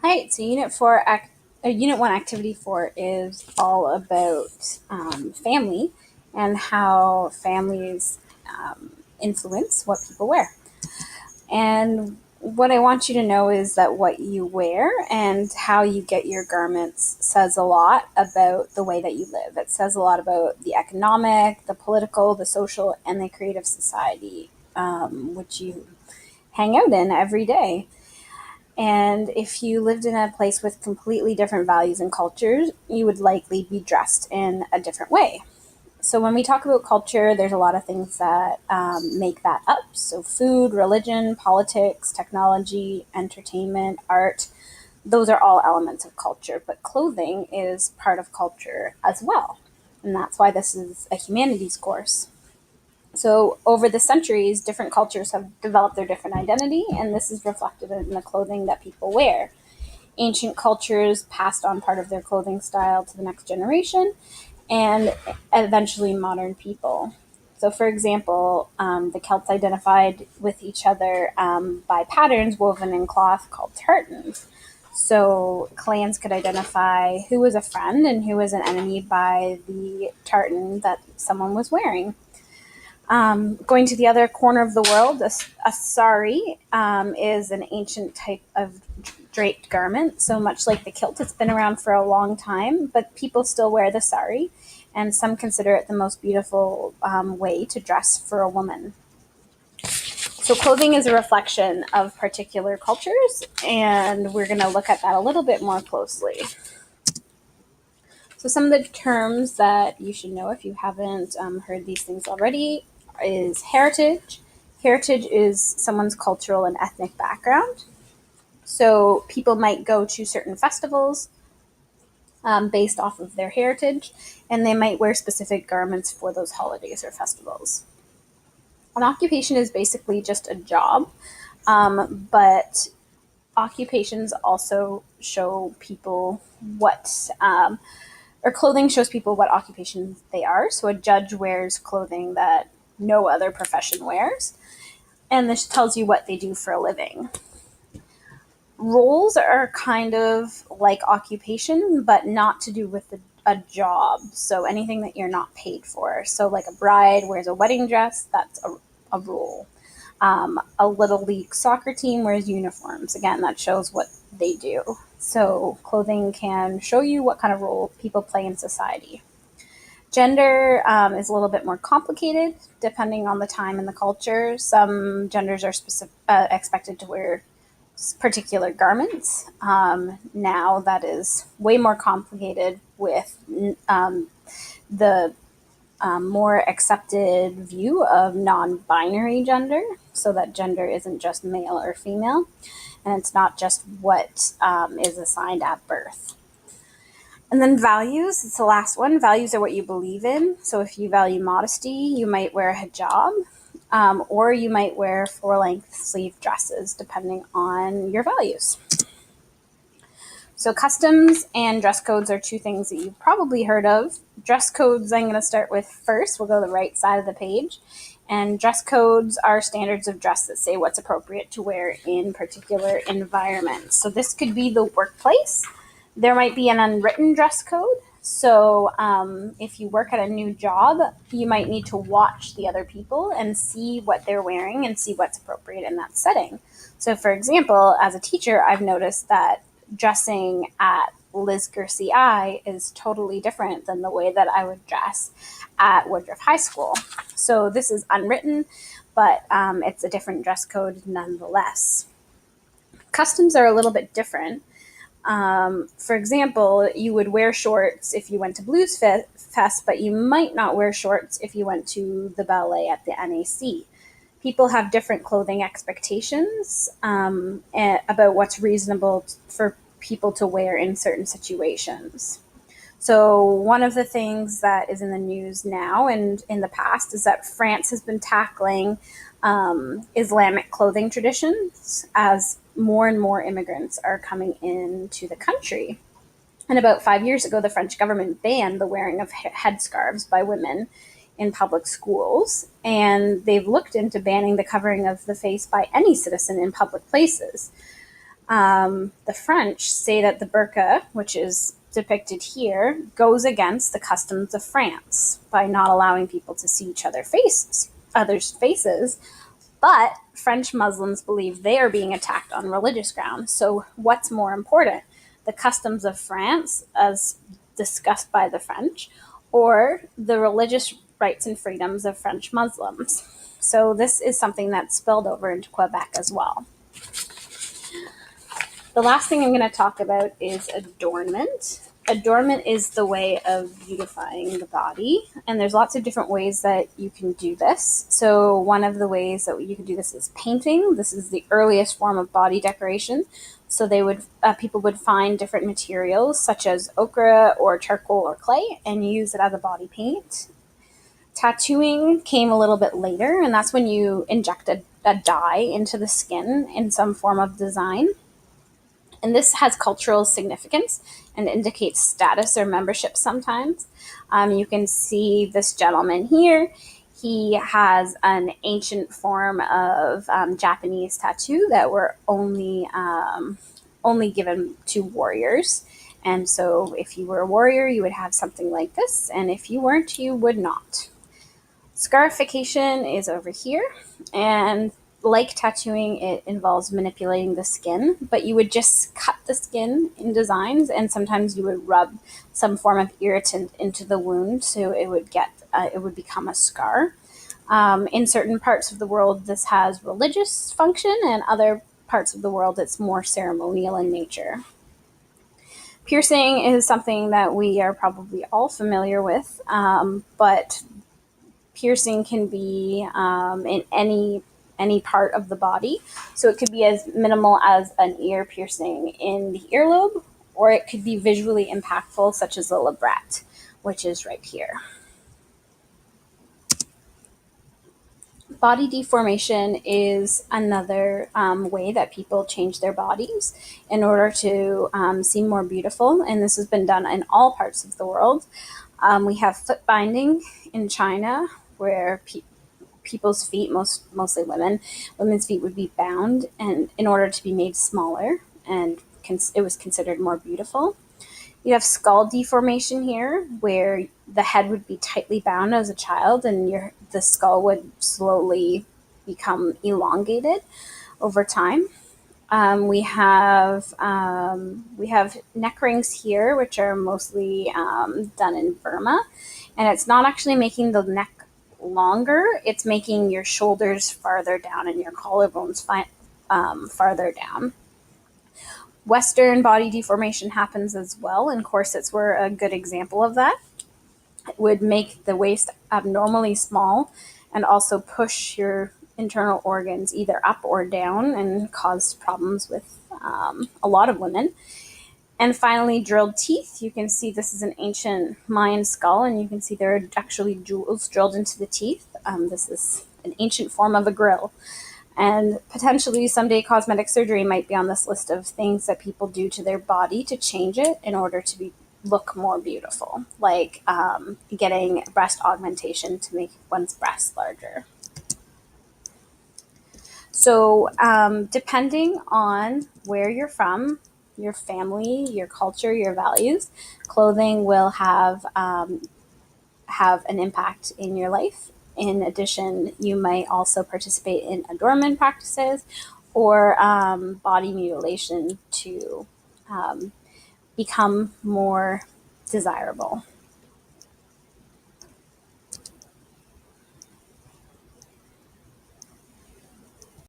All right, so Unit 1, Activity 4 is all about family and how families influence what people wear. And what I want you to know is that what you wear and how you get your garments says a lot about the way that you live. It says a lot about the economic, the political, the social, and the creative society which you hang out in every day. And if you lived in a place with completely different values and cultures, you would likely be dressed in a different way. So, when we talk about culture, there's a lot of things that make that up. So, food, religion, politics, technology, entertainment, art, those are all elements of culture. But clothing is part of culture as well. And that's why this is a humanities course. So, over the centuries, different cultures have developed their different identity, and this is reflected in the clothing that people wear. Ancient cultures passed on part of their clothing style to the next generation, and eventually modern people. So, for example, the Celts identified with each other by patterns woven in cloth called tartans. So, clans could identify who was a friend and who was an enemy by the tartan that someone was wearing. Going to the other corner of the world, a sari is an ancient type of draped garment. So much like the kilt, it's been around for a long time, but people still wear the sari, and some consider it the most beautiful way to dress for a woman. So clothing is a reflection of particular cultures, and we're going to look at that a little bit more closely. So some of the terms that you should know if you haven't heard these things already is heritage. Heritage is someone's cultural and ethnic background. So people might go to certain festivals based off of their heritage, and they might wear specific garments for those holidays or festivals. An occupation is basically just a job, but occupations also show people or clothing shows people what occupations they are. So a judge wears clothing that no other profession wears, and this tells you what they do for a living. Roles are kind of like occupation, but not to do with a job. So anything that you're not paid for. So, like a bride wears a wedding dress, that's a role. A little league soccer team wears uniforms. Again, that shows what they do. So, clothing can show you what kind of role people play in society. Gender is a little bit more complicated depending on the time and the culture. Some genders are expected to wear particular garments. Now that is way more complicated with the more accepted view of non-binary gender, so that gender isn't just male or female, and it's not just what is assigned at birth. And then values, it's the last one. Values are what you believe in. So if you value modesty, you might wear a hijab, or you might wear full-length sleeve dresses, depending on your values. So customs and dress codes are two things that you've probably heard of. Dress codes I'm going to start with first. We'll go to the right side of the page. And dress codes are standards of dress that say what's appropriate to wear in particular environments. So this could be the workplace. There might be an unwritten dress code. So if you work at a new job, you might need to watch the other people and see what they're wearing and see what's appropriate in that setting. So for example, as a teacher, I've noticed that dressing at Liz Gersi is totally different than the way that I would dress at Woodruff High School. So this is unwritten, but it's a different dress code nonetheless. Customs are a little bit different. For example, you would wear shorts if you went to Blues Fest, but you might not wear shorts if you went to the ballet at the NAC. People have different clothing expectations about what's reasonable for people to wear in certain situations. So one of the things that is in the news now and in the past is that France has been tackling Islamic clothing traditions as more and more immigrants are coming into the country. And about 5 years ago, the French government banned the wearing of headscarves by women in public schools, and they've looked into banning the covering of the face by any citizen in public places. The French say that the burqa, which is depicted here, goes against the customs of France by not allowing people to see others' faces. But French Muslims believe they are being attacked on religious grounds. So, what's more important? The customs of France, as discussed by the French, or the religious rights and freedoms of French Muslims? So, this is something that's spilled over into Quebec as well. The last thing I'm going to talk about is adornment. Adornment is the way of beautifying the body, and there's lots of different ways that you can do this. So one of the ways that you can do this is painting. This is the earliest form of body decoration. So people would find different materials such as ochre or charcoal or clay and use it as a body paint. Tattooing came a little bit later, and that's when you inject a dye into the skin in some form of design. And this has cultural significance and indicates status or membership sometimes. You can see this gentleman here. He has an ancient form of Japanese tattoo that were only given to warriors. And so if you were a warrior, you would have something like this. And if you weren't, you would not. Scarification is over here. And like tattooing, it involves manipulating the skin, but you would just cut the skin in designs, and sometimes you would rub some form of irritant into the wound, so it would become a scar. In certain parts of the world, this has religious function, and other parts of the world, it's more ceremonial in nature. Piercing is something that we are probably all familiar with, but piercing can be in any part of the body. So it could be as minimal as an ear piercing in the earlobe, or it could be visually impactful, such as a labret, which is right here. Body deformation is another way that people change their bodies in order to seem more beautiful, and this has been done in all parts of the world. We have foot binding in China, where people's feet, mostly women's feet would be bound, and in order to be made smaller, and it was considered more beautiful. You have skull deformation here, where the head would be tightly bound as a child, and the skull would slowly become elongated over time. We have neck rings here, which are mostly done in Burma, and it's not actually making the neck longer; it's making your shoulders farther down and your collarbones farther down. Western body deformation happens as well, and corsets were a good example of that. It would make the waist abnormally small and also push your internal organs either up or down and cause problems with a lot of women. And finally, drilled teeth. You can see this is an ancient Mayan skull, and you can see there are actually jewels drilled into the teeth. This is an ancient form of a grill. And potentially someday cosmetic surgery might be on this list of things that people do to their body to change it in order to look more beautiful, like getting breast augmentation to make one's breasts larger. So depending on where you're from, your family, your culture, your values, clothing will have an impact in your life. In addition, you might also participate in adornment practices or body mutilation to become more desirable.